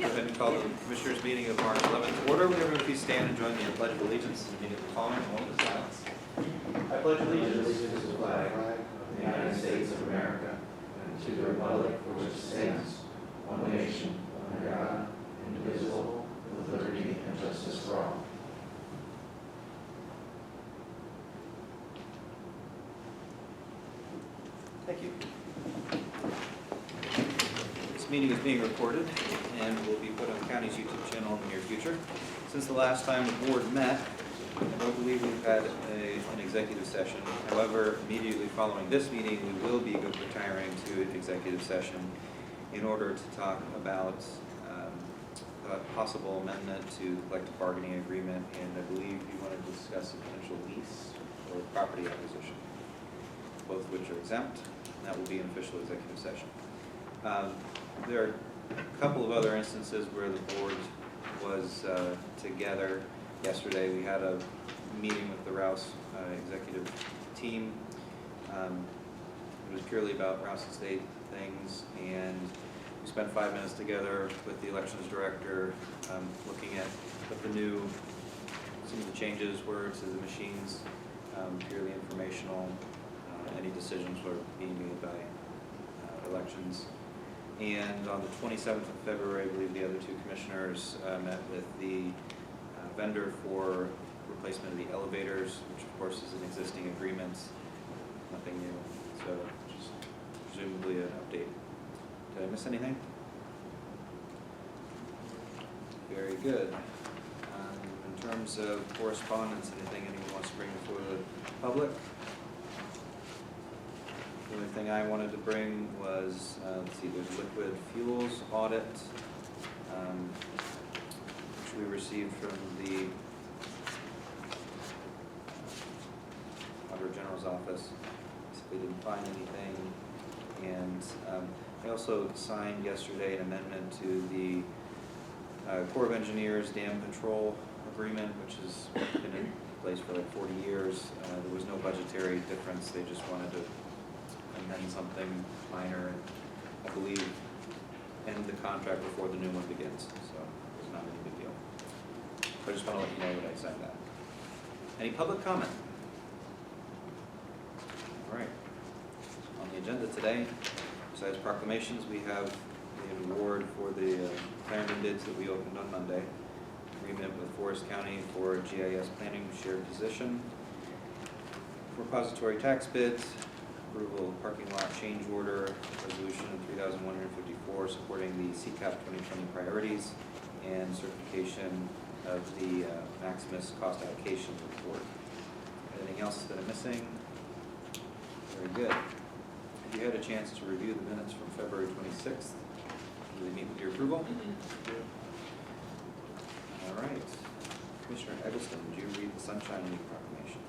Go ahead and call the Commissioners' meeting of March 11th to order. Will everyone please stand and join me in the Pledge of Allegiance and meeting the following moment of silence. I pledge allegiance to the flag of the United States of America and to the republic for which it stands, one nation, under God, indivisible, with liberty and justice for all. Thank you. This meeting is being recorded and will be put on the county's YouTube channel in the near future. Since the last time the board met, I don't believe we've had an executive session. However, immediately following this meeting, we will be retiring to an executive session in order to talk about a possible amendment to the collective bargaining agreement, and I believe you want to discuss a potential lease or property acquisition, both of which are exempt, and that will be an official executive session. There are a couple of other instances where the board was together. Yesterday we had a meeting with the Rouse executive team. It was purely about Rouse Estate things, and we spent 5 minutes together with the elections director looking at what some of the changes were to the machines, purely informational. Any decisions were being made by elections. And on the 27th of February, I believe the other two commissioners met with the vendor for replacement of the elevators, which of course is an existing agreement, nothing new. So just presumably an update. Did I miss anything? Very good. In terms of correspondence, anything anyone wants to bring before the public? The only thing I wanted to bring was, let's see, there's liquid fuels audit, which we received from the Auditor General's office. Basically didn't find anything. And I also signed yesterday an amendment to the Corps of Engineers Dam Control Agreement, which has been in place for like 40 years. There was no budgetary difference. They just wanted to amend something minor, and I believe end the contract before the new one begins, so it's not any big deal. So I just want to let you know that I signed that. Any public comment? All right. On the agenda today, besides proclamations, we have the award for the Clarendon bids that we opened on Monday, agreement with Forest County for GIS planning shared position, repository tax bids, approval of parking lot change order, resolution 3154 supporting the CCAP 2020 priorities, and certification of the Maximus cost allocation report. Anything else that I'm missing? Very good. Have you had a chance to review the minutes from February 26th? Do they meet with your approval? All right. Commissioner Eggleston, would you read the Sunshine Week proclamation?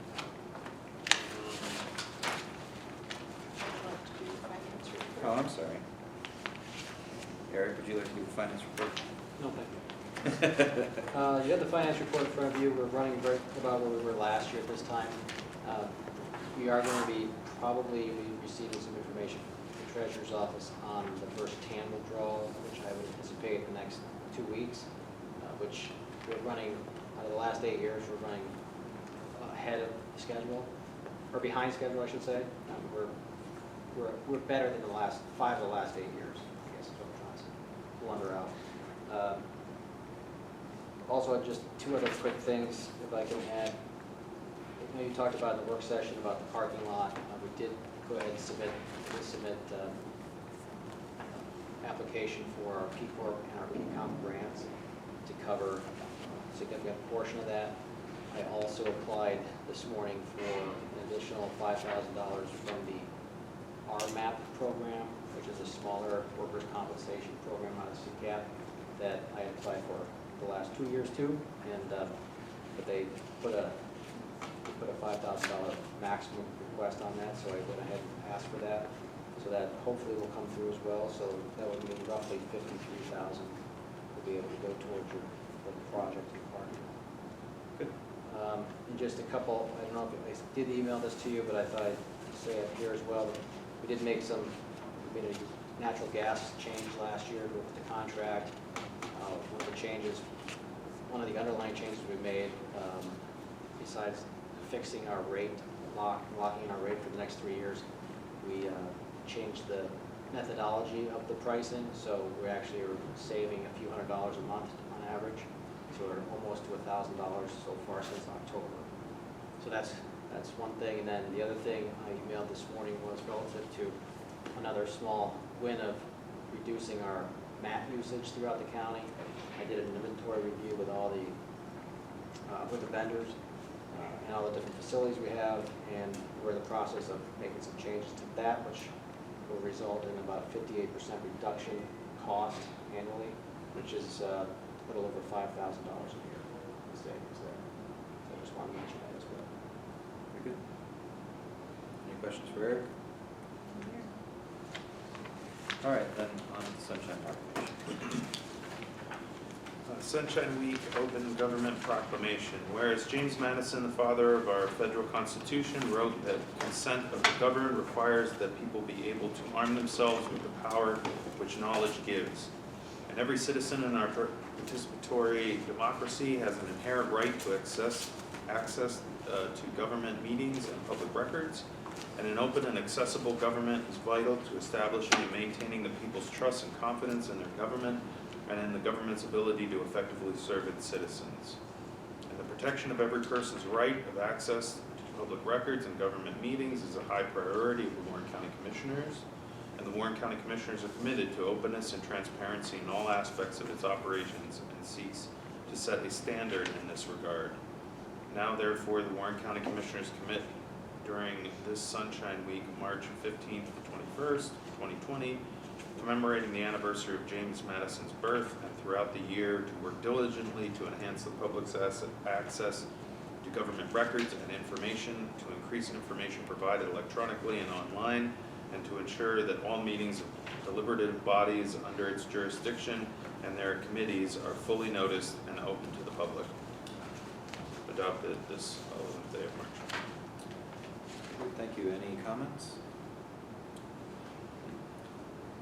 Oh, I'm sorry. Eric, would you like to do the finance report? No, thank you. You have the finance report in front of you. We're running right about where we were last year at this time. We are going to be probably receiving some information from the Treasurer's Office on the first TAN withdrawal, which I would anticipate in the next 2 weeks, which we're running, out of the last 8 years, we're running ahead of schedule, or behind schedule, I should say. We're better than the last 5 of the last 8 years, I guess is what I'm trying to blunder out. Also, just 2 other quick things, if I can add. I know you talked about in the work session about the parking lot. We did go ahead and submit application for our P Corp and our P-Comp grants to cover a significant portion of that. I also applied this morning for an additional $5,000 from the RMAP program, which is a smaller workers' compensation program out of CCAP that I applied for the last 2 years too, and but they put a $5,000 maximum request on that, so I went ahead and asked for that. So that hopefully will come through as well. So that would mean roughly $53,000 will be able to go towards the project in parking. Good. And just a couple, I don't know if I did email this to you, but I thought I'd say it here as well. We did make some, we made a natural gas change last year with the contract. One of the changes, one of the underlying changes we made, besides fixing our rate, locking our rate for the next 3 years, we changed the methodology of the pricing, so we actually are saving a few $100s a month on average. So we're almost to $1,000 so far since October. So that's one thing. And then the other thing I emailed this morning was relative to another small win of reducing our mat usage throughout the county. I did an inventory review with all the vendors and all the different facilities we have, and we're in the process of making some changes to that, which will result in about a 58% reduction cost annually, which is a little over $5,000 a year in savings there. So I just want to mention that as well. Very good. Any questions for Eric? All right, then on to Sunshine Proclamation. Sunshine Week Open Government Proclamation. Whereas James Madison, the father of our federal constitution, wrote that consent of the governed requires that people be able to arm themselves with the power which knowledge gives. And every citizen in our participatory democracy has an inherent right to access to government meetings and public records. And an open and accessible government is vital to establishing and maintaining the people's trust and confidence in their government and in the government's ability to effectively serve its citizens. And the protection of every person's right of access to public records and government meetings is a high priority of the Warren County Commissioners. And the Warren County Commissioners are committed to openness and transparency in all aspects of its operations and seeks to set a standard in this regard. Now, therefore, the Warren County Commissioners commit during this Sunshine Week, March 15th to 21st, 2020, commemorating the anniversary of James Madison's birth, and throughout the year to work diligently to enhance the public's access to government records and information, to increase information provided electronically and online, and to ensure that all meetings of deliberative bodies under its jurisdiction and their committees are fully noticed and open to the public. Adopted this 11th day of March. Thank you. Any comments?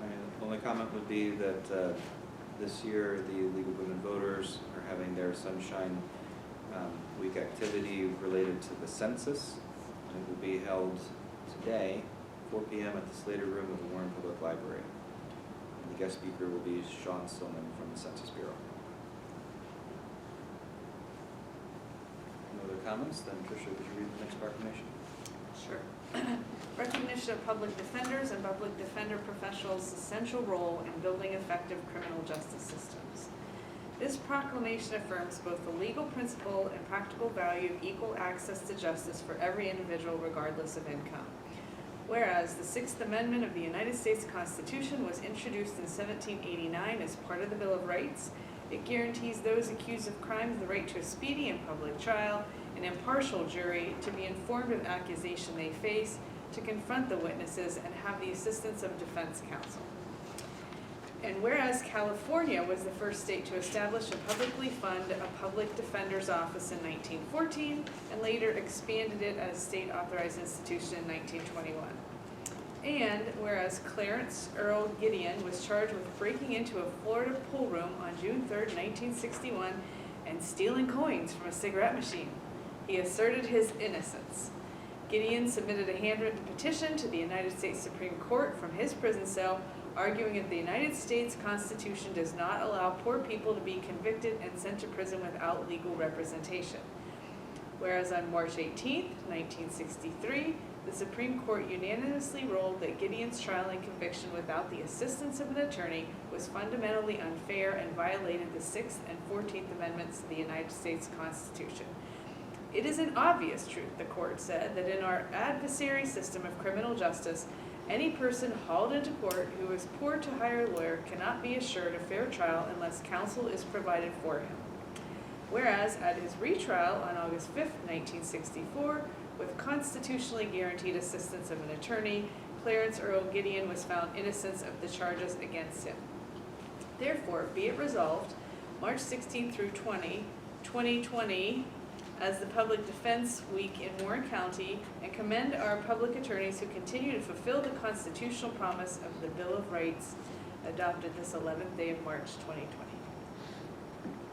My only comment would be that this year the League of Women Voters are having their Sunshine Week activity related to the census. It will be held today, 4 p.m. at the Slater Room of the Warren Public Library. And the guest speaker will be Sean Stillman from the Census Bureau. No other comments? Then Tricia, would you read the next proclamation? Sure. Recognition of public defenders and public defender professionals' essential role in building effective criminal justice systems. This proclamation affirms both the legal principle and practical value of equal access to justice for every individual regardless of income. Whereas the Sixth Amendment of the United States Constitution was introduced in 1789 as part of the Bill of Rights, it guarantees those accused of crimes the right to a speedy and public trial, an impartial jury, to be informed of accusation they face, to confront the witnesses, and have the assistance of defense counsel. And whereas California was the first state to establish and publicly fund a public defender's office in 1914, and later expanded it as a state-authorized institution in 1921. And whereas Clarence Earl Gideon was charged with breaking into a Florida pool room on June 3rd, 1961, and stealing coins from a cigarette machine, he asserted his innocence. Gideon submitted a handwritten petition to the United States Supreme Court from his prison cell, arguing that the United States Constitution does not allow poor people to be convicted and sent to prison without legal representation. Whereas on March 18, 1963, the Supreme Court unanimously ruled that Gideon's trial and conviction without the assistance of an attorney was fundamentally unfair and violated the 6th and 14th Amendments to the United States Constitution. It is an obvious truth, the court said, that in our adversary system of criminal justice, any person hauled into court who is poor to hire a lawyer cannot be assured a fair trial unless counsel is provided for him. Whereas at his retrial on August 5, 1964, with constitutionally guaranteed assistance of an attorney, Clarence Earl Gideon was found innocent of the charges against him. Therefore, be it resolved, March 16 through 2020, as the Public Defense Week in Warren County, and commend our public attorneys who continue to fulfill the constitutional promise of the Bill of Rights adopted this 11th day of March 2020.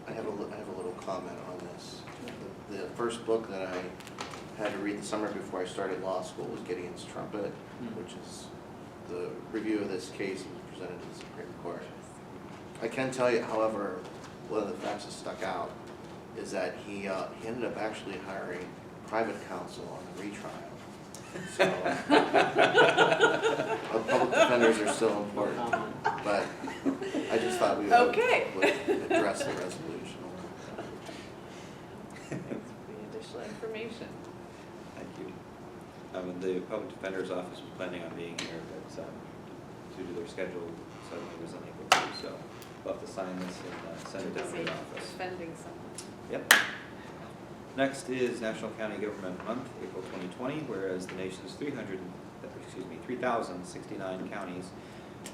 I have a little comment on this. The first book that I had to read the summer before I started law school was Gideon's Trumpet, which is the review of this case that was presented to the Supreme Court. I can tell you, however, one of the facts that stuck out is that he ended up actually hiring private counsel on the retrial. So, public defenders are still important, but I just thought we would address the resolution. The additional information. Thank you. The Public Defender's Office was planning on being here, but due to their schedule, suddenly was unable to, so we'll have to sign this and send it down to the office. Defending someone. Yep. Next is National County Government Month, April 2020, whereas the nation's 3,069 counties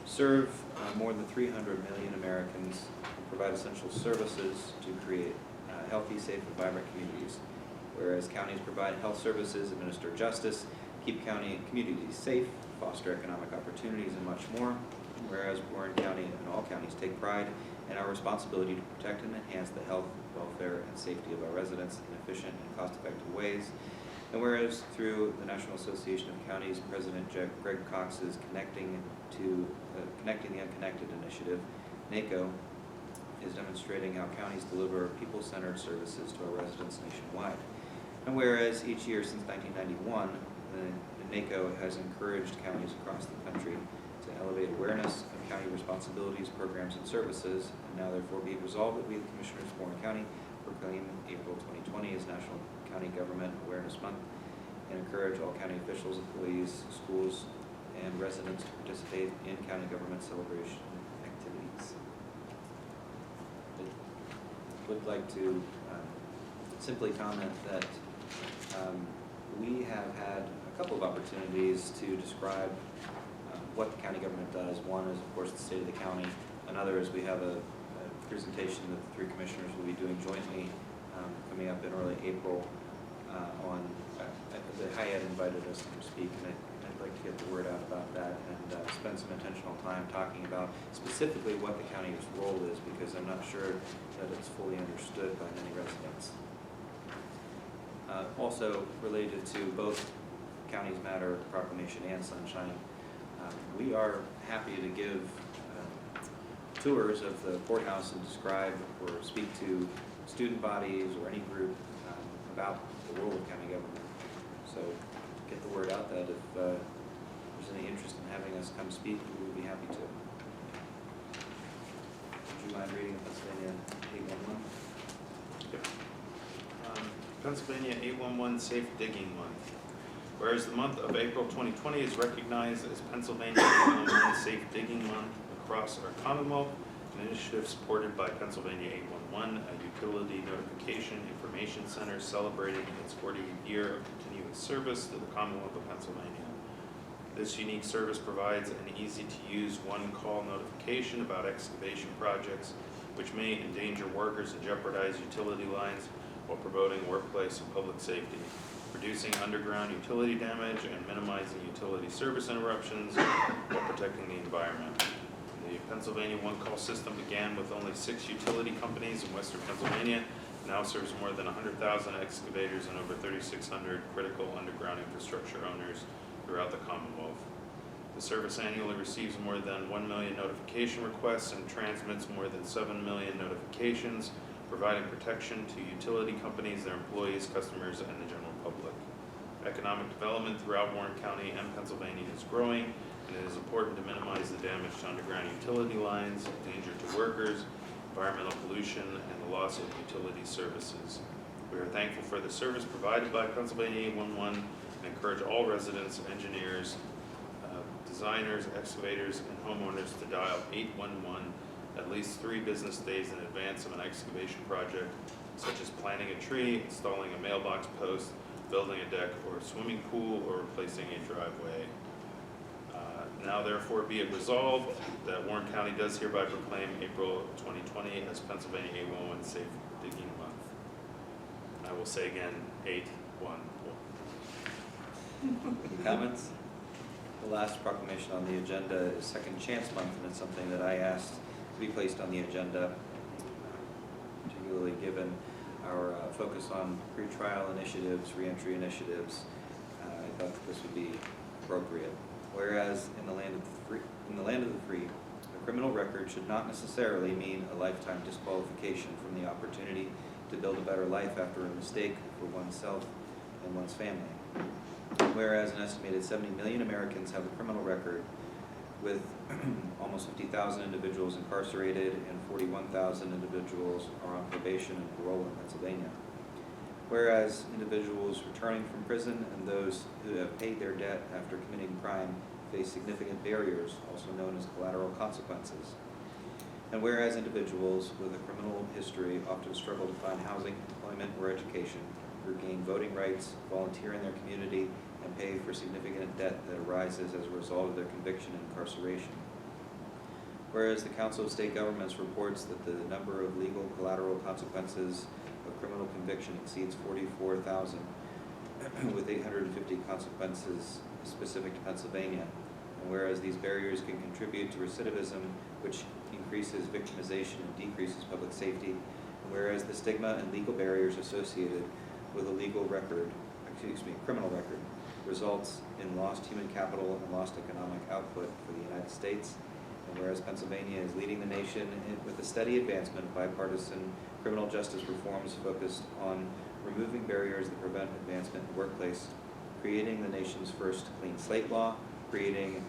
serve more than 300 million Americans and provide essential services to create healthy, safe, and vibrant communities. Whereas counties provide health services, administer justice, keep county communities safe, foster economic opportunities, and much more. Whereas Warren County and all counties take pride in our responsibility to protect and enhance the health, welfare, and safety of our residents in efficient and cost-effective ways. And whereas through the National Association of Counties, President Greg Cox's Connecting the Unconnected initiative, NACO, is demonstrating how counties deliver people-centered services to our residents nationwide. And whereas each year since 1991, the NACO has encouraged counties across the country to elevate awareness of county responsibilities, programs, and services, and now therefore be it resolved that we, the Commissioners of Warren County, proclaim April 2020 as National County Government Awareness Month and encourage all county officials, employees, schools, and residents to participate in county government celebration activities. I would like to simply comment that we have had a couple of opportunities to describe what the county government does. One is, of course, the state of the county. Another is we have a presentation that the three commissioners will be doing jointly coming up in early April on, the HIAD invited us to speak, and I'd like to get the word out about that and spend some intentional time talking about specifically what the county's role is, because I'm not sure that it's fully understood by many residents. Also related to both Counties Matter Proclamation and Sunshine, we are happy to give tours of the courthouse and describe or speak to student bodies or any group about the role of county government. So get the word out that if there's any interest in having us come speak, we would be happy to. Would you mind reading Pennsylvania 811? Yep. Pennsylvania 811 Safe Digging Month. Whereas the month of April 2020 is recognized as Pennsylvania 811 Safe Digging Month across our Commonwealth, an initiative supported by Pennsylvania 811, a utility notification information center celebrating its 40th year of continuous service to the Commonwealth of Pennsylvania. This unique service provides an easy-to-use one-call notification about excavation projects which may endanger workers and jeopardize utility lines while promoting workplace and public safety, reducing underground utility damage and minimizing utility service interruptions while protecting the environment. The Pennsylvania one-call system began with only 6 utility companies in western Pennsylvania, now serves more than 100,000 excavators and over 3,600 critical underground infrastructure owners throughout the Commonwealth. The service annually receives more than 1 million notification requests and transmits more than 7 million notifications, providing protection to utility companies, their employees, customers, and the general public. Economic development throughout Warren County and Pennsylvania is growing, and it is important to minimize the damage to underground utility lines, danger to workers, environmental pollution, and the loss of utility services. We are thankful for the service provided by Pennsylvania 811 and encourage all residents, engineers, designers, excavators, and homeowners to dial 811 at least 3 business days in advance of an excavation project, such as planting a tree, installing a mailbox post, building a deck or a swimming pool, or replacing a driveway. Now therefore be it resolved that Warren County does hereby proclaim April 2020 as Pennsylvania 811 Safe Digging Month. I will say again, 811. Comments? The last proclamation on the agenda is Second Chance Month, and it's something that I asked to be placed on the agenda. particularly given our focus on pretrial initiatives, reentry initiatives. I thought that this would be appropriate. Whereas in the land of the free, a criminal record should not necessarily mean a lifetime disqualification from the opportunity to build a better life after a mistake for oneself and one's family. Whereas an estimated 70 million Americans have a criminal record, with almost 50,000 individuals incarcerated and 41,000 individuals are on probation and parole in Pennsylvania. Whereas individuals returning from prison and those who have paid their debt after committing crime face significant barriers, also known as collateral consequences. And whereas individuals with a criminal history often struggle to find housing, employment, or education, regain voting rights, volunteer in their community, and pay for significant debt that arises as a result of their conviction and incarceration. Whereas the Council of State Governments reports that the number of legal collateral consequences of criminal conviction exceeds 44,000, with 850 consequences specific to Pennsylvania. And whereas these barriers can contribute to recidivism, which increases victimization and decreases public safety, and whereas the stigma and legal barriers associated with a criminal record, results in lost human capital and lost economic output for the United States. And whereas Pennsylvania is leading the nation with a steady advancement of bipartisan criminal justice reforms focused on removing barriers that prevent advancement in the workplace, creating the nation's first clean slate law, creating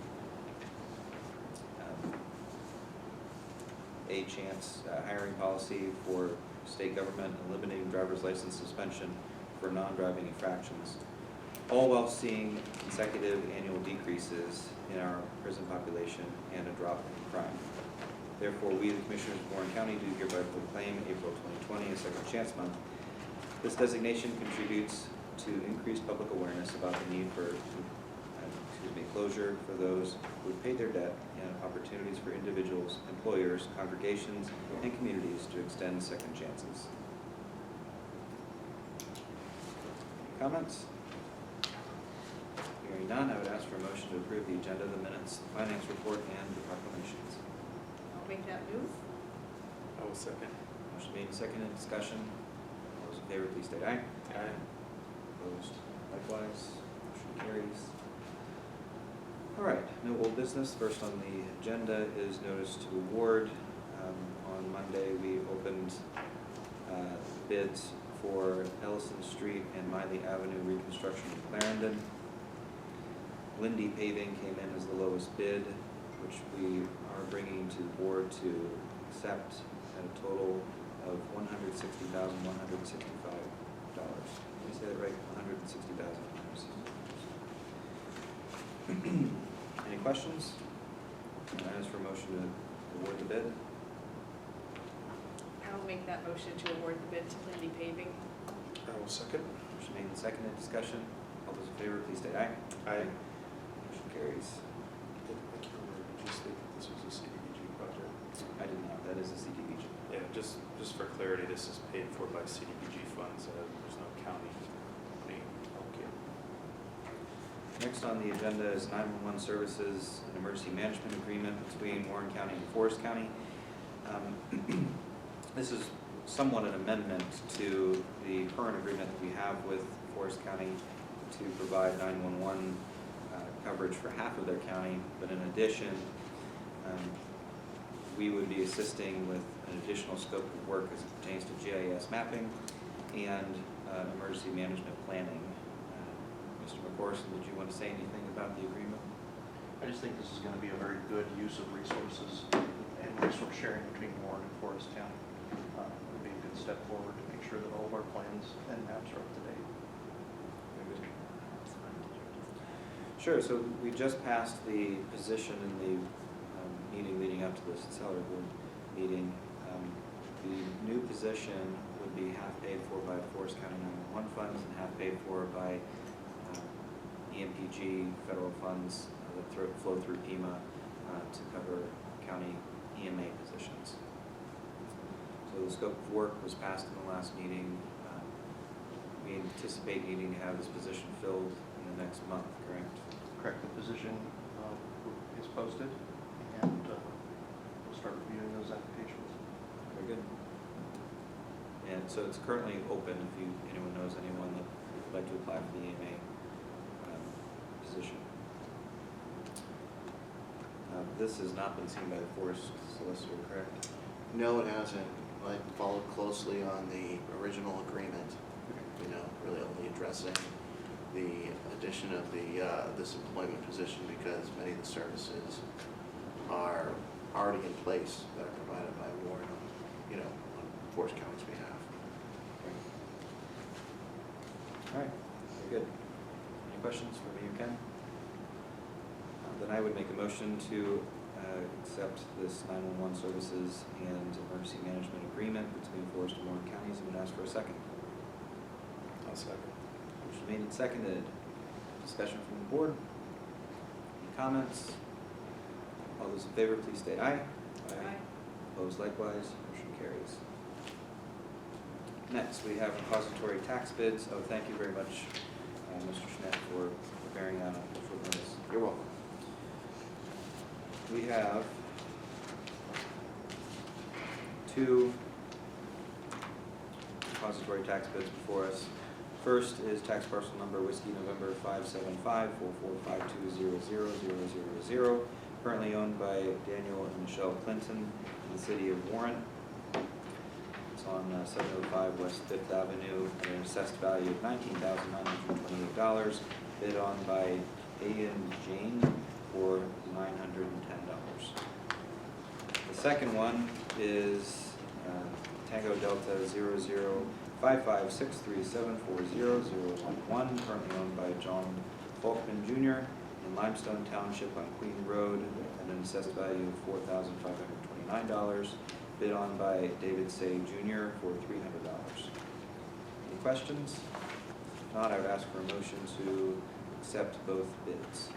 a chance hiring policy for state government, eliminating driver's license suspension for non-driving infractions, all while seeing consecutive annual decreases in our prison population and a drop in crime. Therefore, we, the Commissioners of Warren County, do hereby proclaim April 2020 a Second Chance Month. This designation contributes to increased public awareness about the need for closure for those who have paid their debt and opportunities for individuals, employers, congregations, and communities to extend second chances. Comments? Hearing none, I would ask for a motion to approve the agenda, the minutes, the finance report, and the proclamations. I'll make that move. I will second. Motion made and seconded, discussion. All those in favor, please state aye. Aye. Opposed? Likewise. Motion carries. All right, no old business. First on the agenda is notice to award. On Monday, we opened bids for Ellison Street and Miley Avenue reconstruction in Clarendon. Lindy Paving came in as the lowest bid, which we are bringing to the board to accept at a total of $160,165. Did I say that right? $160,000. Any questions? I ask for a motion to award the bid. I will make that motion to award the bid to Lindy Paving. I will second. Motion made and seconded, discussion. All those in favor, please state aye. Aye. Motion carries. Did you state that this was a CDBG project? I did not, that is a CDBG. Yeah, just for clarity, this is paid for by CDBG funds. There's no county money. Okay. Next on the agenda is 911 Services and Emergency Management Agreement between Warren County and Forest County. This is somewhat an amendment to the current agreement that we have with Forest County to provide 911 coverage for half of their county, but in addition, we would be assisting with an additional scope of work as it pertains to GIS mapping and emergency management planning. Mr. McCorson, did you want to say anything about the agreement? I just think this is going to be a very good use of resources and resource sharing between Warren and Forest County. It would be a good step forward to make sure that all of our plans and maps are up to date. Sure, so we just passed the position in the meeting leading up to this salary board meeting. The new position would be half paid for by Forest County 911 funds and half paid for by EMPG federal funds that flow through PEMA to cover county EMA positions. So the scope of work was passed in the last meeting. We anticipate needing to have this position filled in the next month, correct? Correct. The position is posted, and we'll start reviewing those applications. Very good. and so it's currently open if anyone knows anyone that would like to apply for the EMA position. This has not been seen by the Forest Solicitor, correct? No, it hasn't. I followed closely on the original agreement, you know, really only addressing the addition of this employment position because many of the services are already in place that are provided by Warren, you know, on Forest County's behalf. All right, very good. Any questions for me or Ken? Then I would make a motion to accept this 911 services and emergency management agreement between Forest and Warren counties, and would ask for a second. I'll second. Motion made and seconded. Discussion from the board. Any comments? All those in favor, please state aye. Aye. Opposed likewise, motion carries. Next, we have repository tax bids. Oh, thank you very much, Mr. Schmidt, for preparing that on short notice. You're welcome. We have two repository tax bids before us. First is tax parcel number Whiskey November 575-445-200-000, currently owned by Daniel and Michelle Clinton in the city of Warren. It's on 705 West 5th Avenue at an assessed value of $19,928, bid on by A and Jane for $910. The second one is Tango Delta 005563740011, currently owned by John Falkman Jr. in Limestone Township on Queen Road at an assessed value of $4,529, bid on by David Say Jr. for $300. Any questions? If not, I would ask for a motion to accept both bids.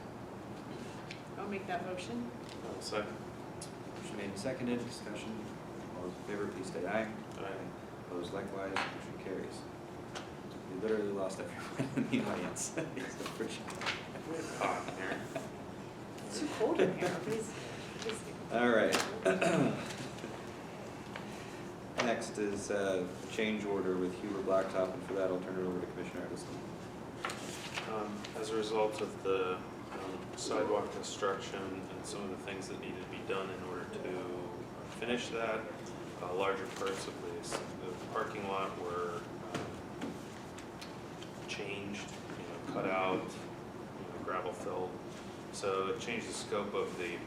I'll make that motion. I'll second. Motion made and seconded, discussion. All those in favor, please state aye. Aye. Opposed likewise, motion carries. We literally lost everyone in the audience. It's Hot in here. It's too cold in here. Please. All right. Next is the change order with Huber Blacktop, and for that I'll turn it over to Commissioner Edison. As a result of the sidewalk construction and some of the things that needed to be done in order to finish that, larger parts of the parking lot were changed, cut out, gravel filled. So it changed the scope of the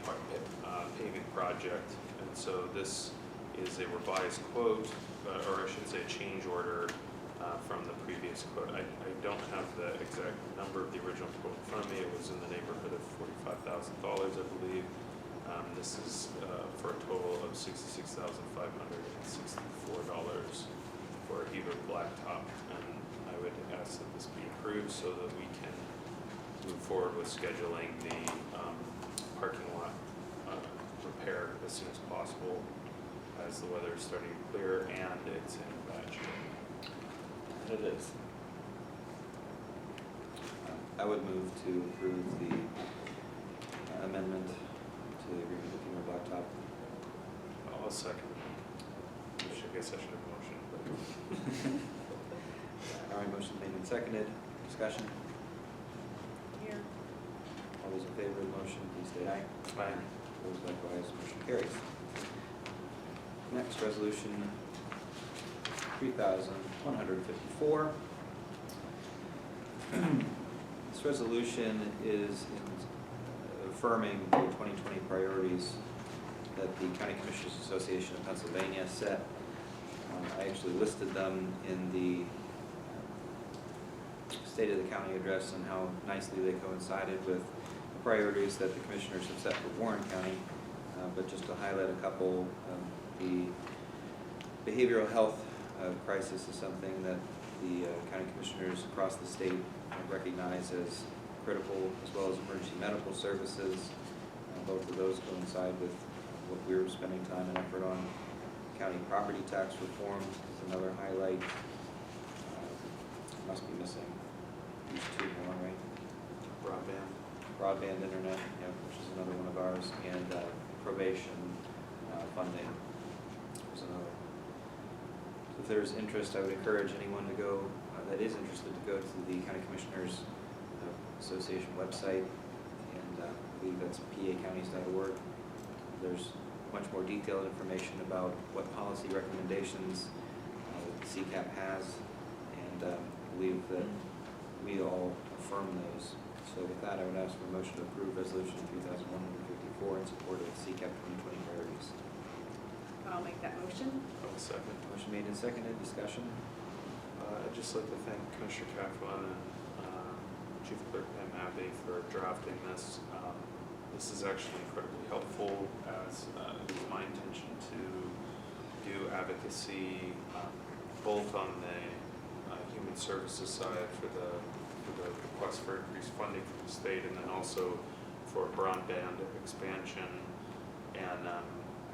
paving project, and so this is a revised quote, or I should say change order from the previous quote. I don't have the exact number of the original quote in front of me. It was in the neighborhood of $45,000, I believe. This is for a total of $66,564 for Huber Blacktop, and I would ask that this be approved so that we can move forward with scheduling the parking lot repair as soon as possible, as the weather is starting to clear and it's in bad shape. And it is. I would move to approve the amendment to the agreement with Huber Blacktop. I'll second. I guess I should have motioned. All right, motion made and seconded. Discussion. Here. All those in favor of the motion, please state aye. Aye. Opposed likewise, motion carries. Next, resolution 3,154. This resolution is affirming the 2020 priorities that the County Commissioners Association of Pennsylvania set. I actually listed them in the State of the County address and how nicely they coincided with the priorities that the commissioners have set for Warren County. But just to highlight a couple, the behavioral health crisis is something that the county commissioners across the state recognize as critical, as well as emergency medical services. Both of those coincide with what we're spending time and effort on. County property tax reform is another highlight. Must be missing these two more, right? Broadband internet, yeah, which is another one of ours, and probation funding is another. The there's interest, I would encourage anyone to go, that is interested to go to the County Commissioners Association website, and I believe that's pacounties.org. There's much more detailed information about what policy recommendations CCAP has, and I believe that we all affirm those. So with that, I would ask for a motion to approve Resolution 3154 in support of CCAP 2020 priorities. I'll make that motion. I'll second. Motion made and seconded, discussion. I'd just like to thank Commissioner Kaplan and Chief Clerk Pam Abbey for drafting this. This is actually incredibly helpful, as it is my intention to do advocacy both on the human services side for the request for increased funding from the state, and then also for broadband expansion. And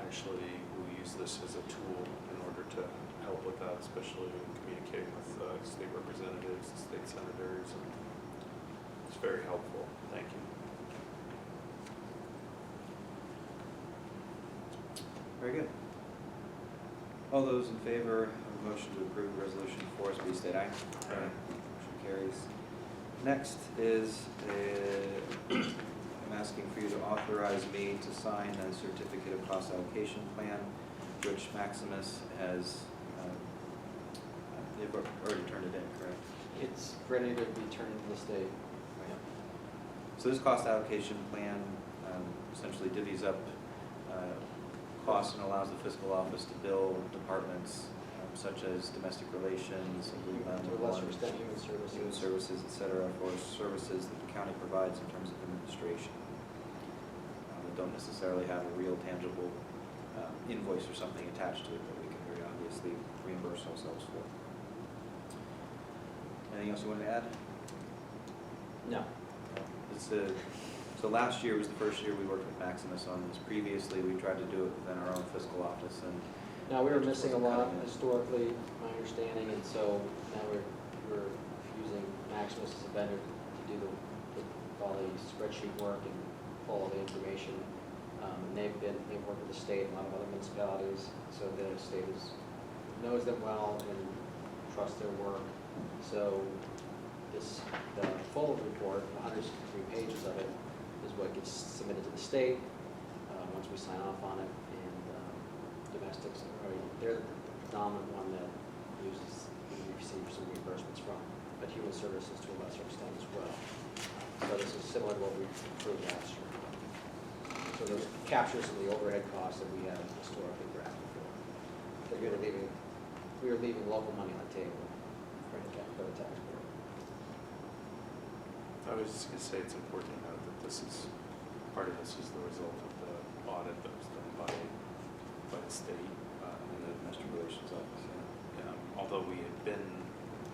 actually, we'll use this as a tool in order to help with that, especially in communicating with state representatives, state senators. And it's very helpful. Thank you. Very good. All those in favor of a motion to approve resolution 4, please state aye. Aye. Motion carries. Next is, I'm asking for you to authorize me to sign a certificate of cost allocation plan, which Maximus has, they've already turned it in, correct? It's ready to be turned into the state. So this cost allocation plan essentially divvies up costs and allows the fiscal office to bill departments such as domestic relations, To a lesser extent, human human services. services, et cetera, for services that the county provides in terms of administration. That don't necessarily have a real tangible invoice or something attached to it that we can very obviously reimburse ourselves for. Anything else you want to add? No. So last year was the first year we worked with Maximus on this. Previously, we tried to do it within our own fiscal office, and Now, we were missing a lot historically, my understanding, and so now we're using Maximus as a vendor to do all the spreadsheet work and pull all the information. And they've worked with the state and a lot of other municipalities, so the state knows them well and trusts their work. So the full report, 163 pages of it, is what gets submitted to the state once we sign off on it. Domestics, they're the dominant one that we receive some reimbursements from, but human services to a lesser extent as well. So this is similar to what we approved last year. So those captures some of the overhead costs that we have historically drafted for. We were leaving local money on the table for the taxpayer. I was just going to say it's important to note that part of this is the result of the audit that was done by the state in the domestic relations office. although we had been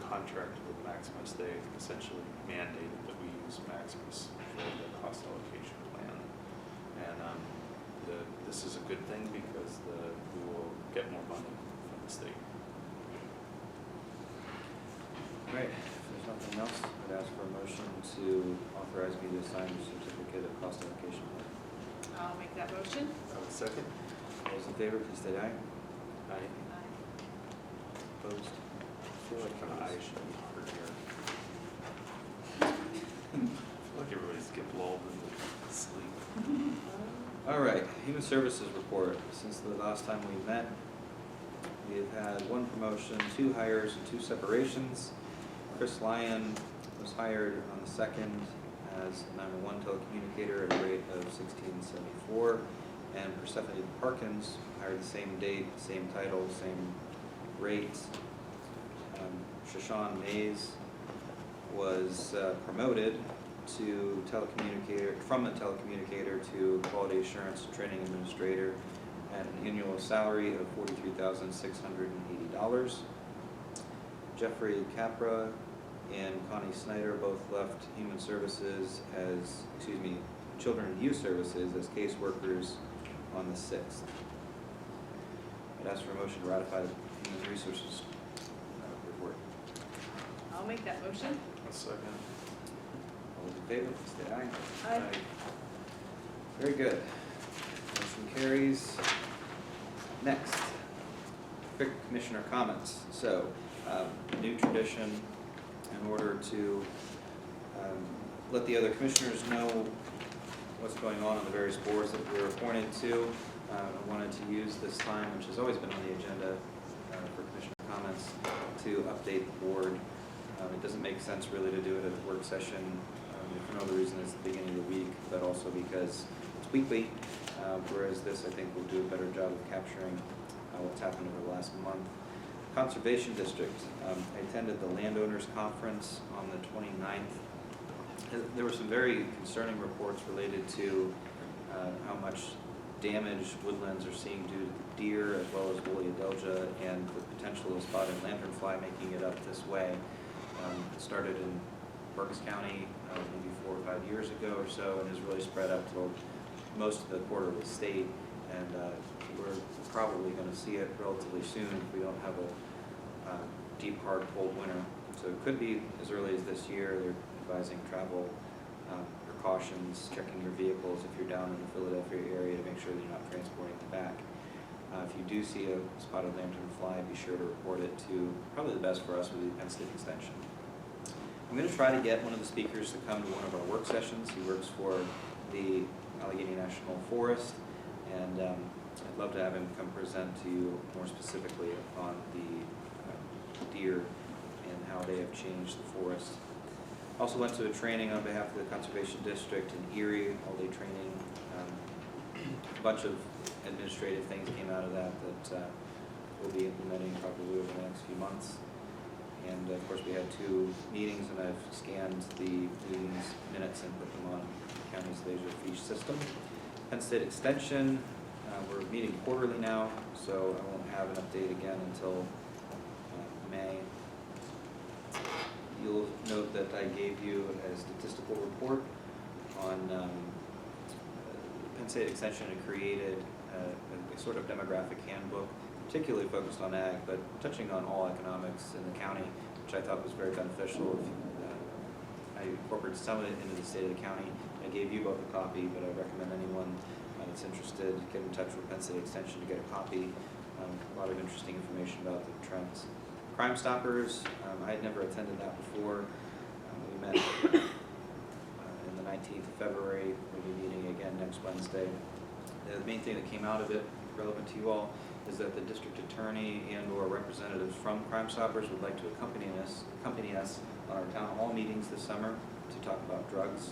contracted with Maximus, they essentially mandated that we use Maximus for the cost allocation plan. And this is a good thing because we will get more money from the state. All right, if there's nothing else, I'd ask for a motion to authorize me to sign the certificate of cost allocation plan. I'll make that motion. I would second. All those in favor, please state aye. Aye. Opposed? I feel like I should be heard here. I feel like everybody's getting lulled into sleep. All right, Human Services report. Since the last time we met, we have had 1 promotion, 2 hires, and 2 separations. Chris Lyon was hired on the 2nd as a 911 telecommunicator at a rate of $16.74, and Persephone Parkins hired the same date, same title, same rates. Shashawn Mays was promoted to from a telecommunicator to quality assurance training administrator at an annual salary of $43,680. Jeffrey Capra and Connie Snyder both left Children and Youth Services as caseworkers on the 6th. I'd ask for a motion to ratify the Human Resources report. I'll make that motion. A second. All those in favor, please state aye. Aye. Very good. Motion carries. Next, quick commissioner comments. So, new tradition in order to let the other commissioners know what's going on the various boards that we're appointed to. I wanted to use this time, which has always been on the agenda for commissioner comments, to update the board. It doesn't make sense really to do it at a work session, for no other reason it's the beginning of the week, but also because it's weekly, whereas this I think will do a better job of capturing what's happened over the last month. Conservation District. I attended the landowners conference on the 29th. There were some very concerning reports related to how much damage woodlands are seeing due to the deer as well as woolly adelgia and the potential of spotted lanternfly making it up this way. It started in Berks County maybe 4 or 5 years ago or so and has really spread out to most of the border of the state. And we're probably going to see it relatively soon if we don't have a deep, hard, cold winter. So it could be as early as this year. They're advising travel precautions, checking your vehicles if you're down in the Philadelphia area to make sure that you're not transporting them back. If you do see a spotted lanternfly, be sure to report it to, probably the best for us would be Penn State Extension. I'm going to try to get one of the speakers to come to one of our work sessions. He works for the Allegheny National Forest, and I'd love to have him come present to you more specifically on the deer and how they have changed the forest. Also went to a training on behalf of the Conservation District in Erie, all-day training. A bunch of administrative things came out of that we'll be implementing probably over the next few months. And of course we had 2 meetings, and I've scanned the meetings minutes and put them on the county's laserfiche system. Penn State Extension, we're meeting quarterly now, so I won't have an update again until May. You'll note that I gave you a statistical report on Penn State Extension had created a sort of demographic handbook, particularly focused on ag, but touching on all economics in the county, which I thought was very beneficial. I incorporated some of it into the state of the county. I gave you both a copy, but I recommend anyone that's interested get in touch with Penn State Extension to get a copy. A lot of interesting information about the trends. Crime Stoppers, I had never attended that before. We met in the 19th of February. We'll be meeting again next Wednesday. The main thing that came out of it, relevant to you all, is that the district attorney and or representatives from Crime Stoppers would like to accompany us on our town hall meetings this summer to talk about drugs.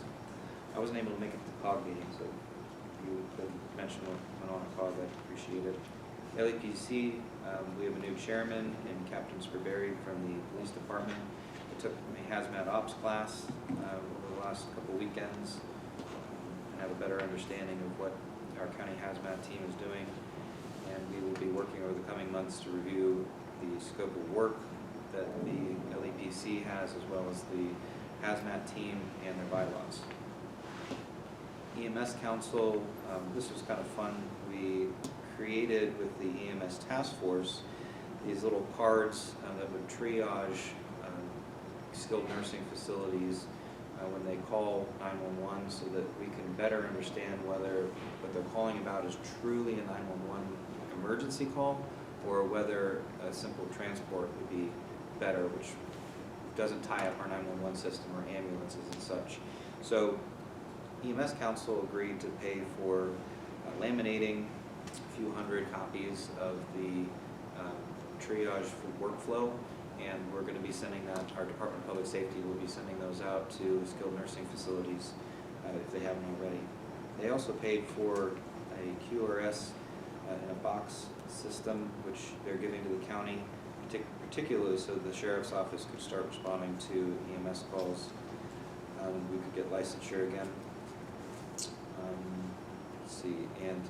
I wasn't able to make it to the COG meeting, so if you could mention what went on at COG, I'd appreciate it. LAPC, we have a new chairman in Captain Sperberry from the police department. I took a hazmat ops class over the last couple weekends and have a better understanding of what our county hazmat team is doing. And we will be working over the coming months to review the scope of work that the LAPC has, as well as the hazmat team and their bylaws. EMS Council, this was kind of fun. We created with the EMS Task Force these little cards that would triage skilled nursing facilities when they call 911, so that we can better understand whether what they're calling about is truly a 911 emergency call, or whether a simple transport would be better, which doesn't tie up our 911 system or ambulances and such. So EMS Council agreed to pay for laminating a few hundred copies of the triage workflow, and we're going to be sending that, our Department of Public Safety will be sending those out to skilled nursing facilities if they haven't already. They also paid for a QRS in a box system, which they're giving to the county, particularly so the sheriff's office could start responding to EMS calls. We could get licensure again. Let's see, and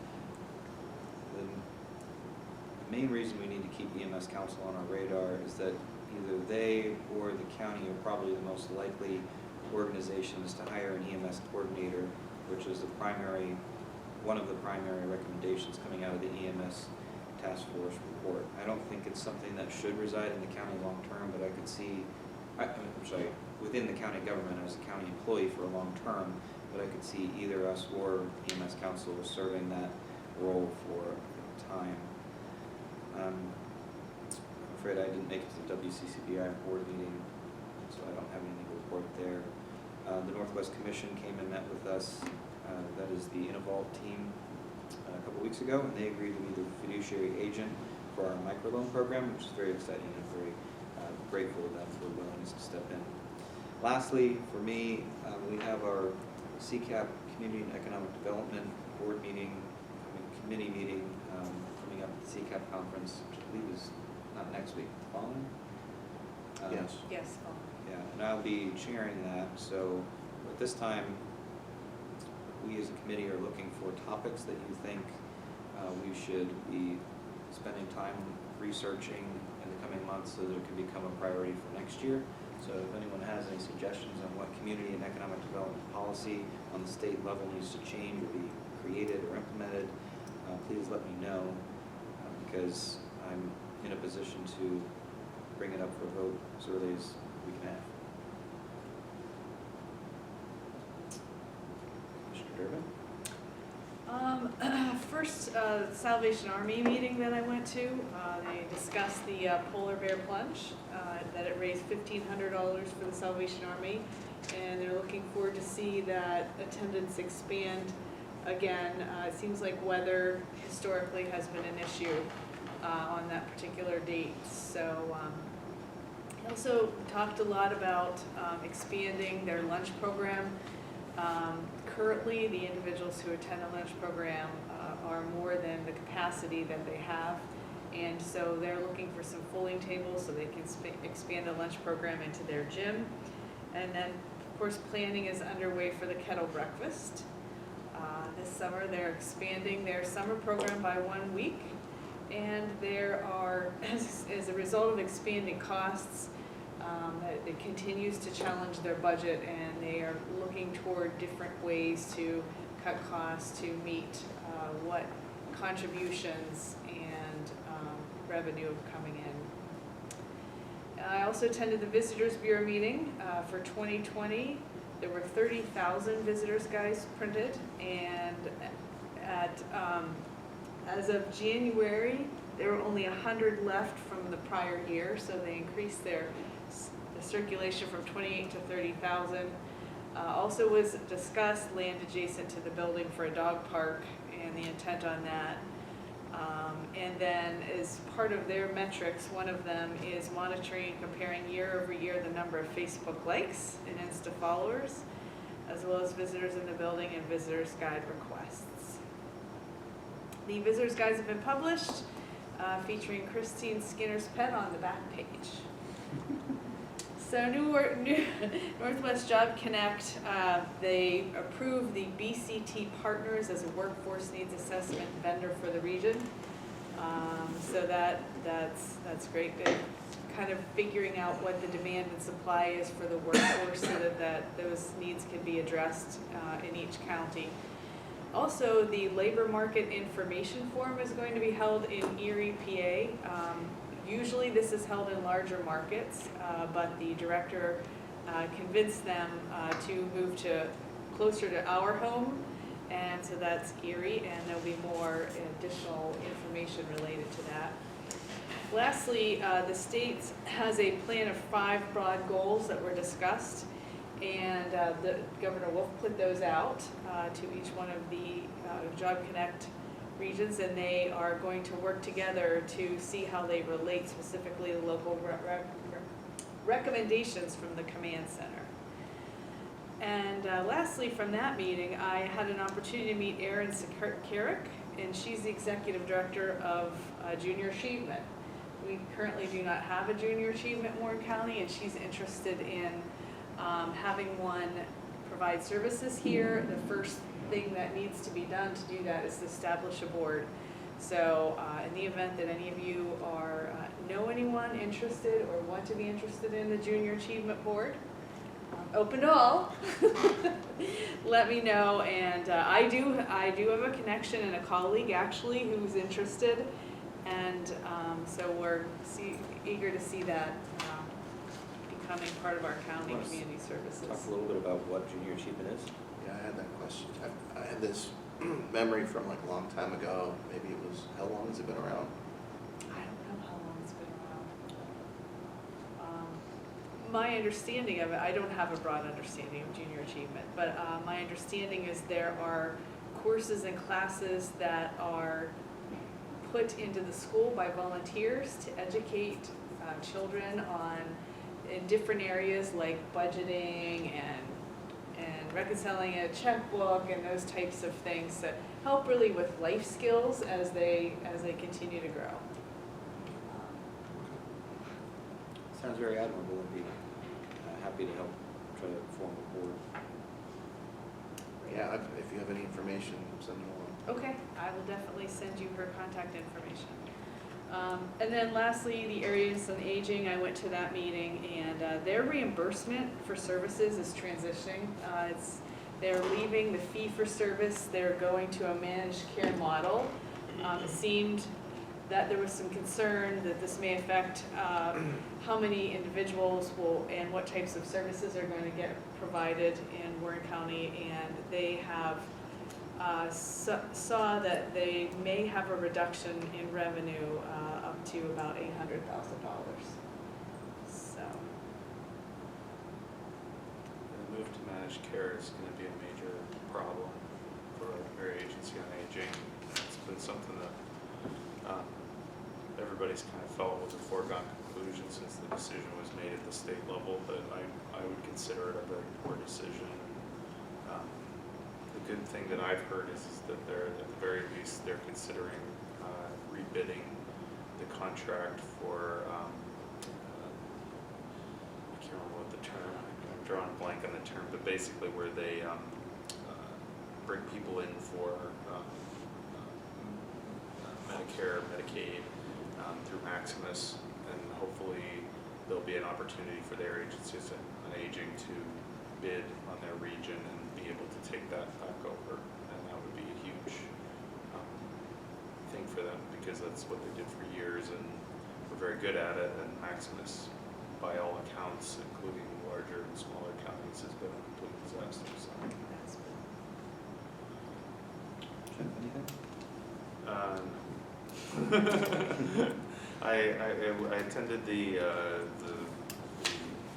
the main reason we need to keep EMS Council on our radar is that either they or the county are probably the most likely organizations to hire an EMS coordinator, which is one of the primary recommendations coming out of the EMS Task Force report. I don't think it's something that should reside in the county long term, but I could see, within the county government as a county employee for a long term, but I could see either us or EMS Council serving that role for a time. afraid I didn't make it to the WCCBI board meeting, so I don't have anything to report there. The Northwest Commission came and met with us. That is the Innovault team a couple weeks ago, and they agreed to be the fiduciary agent for our microloan program, which is very exciting and very grateful to them for willingness to step in. Lastly, for me, we have our CCAP Community and Economic Development Board meeting, committee meeting coming up at the CCAP conference, which I believe is not next week, following? Yes. Yes, well, Yeah, and I'll be chairing that, so at this time, we as a committee are looking for topics that you think we should be spending time researching in the coming months so that it can become a priority for next year. So if anyone has any suggestions on what community and economic development policy on the state level needs to change or be created or implemented, please let me know, because I'm in a position to bring it up for a vote as early as we can have. Commissioner Durbin? First, Salvation Army meeting that I went to, they discussed the polar bear plunge, that it raised $1,500 for the Salvation Army, and they're looking forward to see that attendance expand again. It seems like weather historically has been an issue on that particular date. So he also talked a lot about expanding their lunch program. Currently, the individuals who attend the lunch program are more than the capacity that they have, and so they're looking for some folding tables so they can expand the lunch program into their gym. And then, of course, planning is underway for the kettle breakfast. This summer, they're expanding their summer program by 1 week, and there are, as a result of expanding costs, it continues to challenge their budget, and they are looking toward different ways to cut costs to meet what contributions and revenue are coming in. I also attended the Visitors Bureau meeting for 2020. There were 30,000 visitors guides printed, and as of January, there were only 100 left from the prior year, so they increased the circulation from 28 to 30,000. Also was discussed land adjacent to the building for a dog park and the intent on that. And then as part of their metrics, one of them is monitoring and comparing year over year the number of Facebook likes and Insta followers, as well as visitors in the building and visitors guide requests. The visitors guides have been published, featuring Christine Skinner's pet on the back page. So Northwest Job Connect, they approved the BCT Partners as a workforce needs assessment vendor for the region. So that's great. They're kind of figuring out what the demand and supply is for the workforce so that those needs can be addressed in each county. Also, the Labor Market Information Forum is going to be held in Erie, PA. Usually this is held in larger markets, but the director convinced them to move to closer to our home, and so that's Erie, and there'll be more additional information related to that. Lastly, the state has a plan of 5 broad goals that were discussed, and Governor Wolf put those out to each one of the Job Connect regions, and they are going to work together to see how they relate specifically to local recommendations from the command center. And lastly, from that meeting, I had an opportunity to meet Erin Carrick, and she's the executive director of Junior Achievement. We currently do not have a Junior Achievement in Warren County, and she's interested in having one provide services here. The first thing that needs to be done to do that is to establish a board. So in the event that any of you know anyone interested or want to be interested in the Junior Achievement Board, open to all, let me know. And I do have a connection and a colleague actually who's interested, and so we're eager to see that becoming part of our county community services. Talk a little bit about what Junior Achievement is. Yeah, I had that question. I had this memory from like a long time ago. Maybe it was, how long has it been around? I don't know how long it's been around. my understanding of it, I don't have a broad understanding of junior achievement, but my understanding is there are courses and classes that are put into the school by volunteers to educate children on in different areas like budgeting and reconciling a checkbook and those types of things that help really with life skills as they continue to grow. Sounds very admirable, and be happy to help try to form a board. Yeah, if you have any information, send it along. Okay, I will definitely send you her contact information. And then lastly, the areas on aging, I went to that meeting, and their reimbursement for services is transitioning. They're leaving the fee-for-service, they're going to a managed care model. It seemed that there was some concern that this may affect how many individuals will and what types of services are going to get provided in Warren County, and they have saw that they may have a reduction in revenue up to about $800,000. So, The move to managed care is going to be a major problem for our agency on aging. It's been something that everybo's kind of felt was a foregone conclusion since the decision was made at the state level, but I would consider it a very poor decision. The good thing that I've heard is that they're, at the very least, they're considering rebidding the contract for, I can't remember what the term, I'm drawing a blank on the term, but basically where they bring people in for Medicare, Medicaid, through Maximus, and hopefully there'll be an opportunity for their agencies on aging to bid on their region and be able to take that back over, and that would be a huge thing for them, because that's what they did for years and were very good at it, and Maximus, by all accounts, including larger and smaller counties, has been a complete disaster, so. that's Jeff, anything? I attended the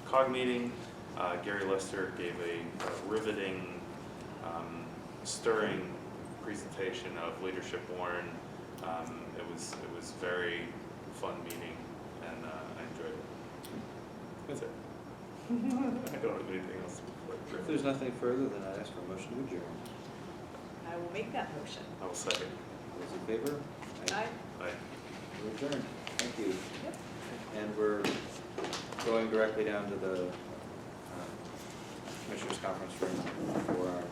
COG meeting. Gary Lester gave a riveting, stirring presentation of Leadership Warren. It was very fun meeting, and I enjoyed it. That's it. I don't have anything else to report. If there's nothing further, then I ask for a motion to adjourn. I will make that motion. I will second. Those in favor? Aye. Aye. We're adjourned. Thank you. Yep. And we're going directly down to the Commissioners' Conference room for our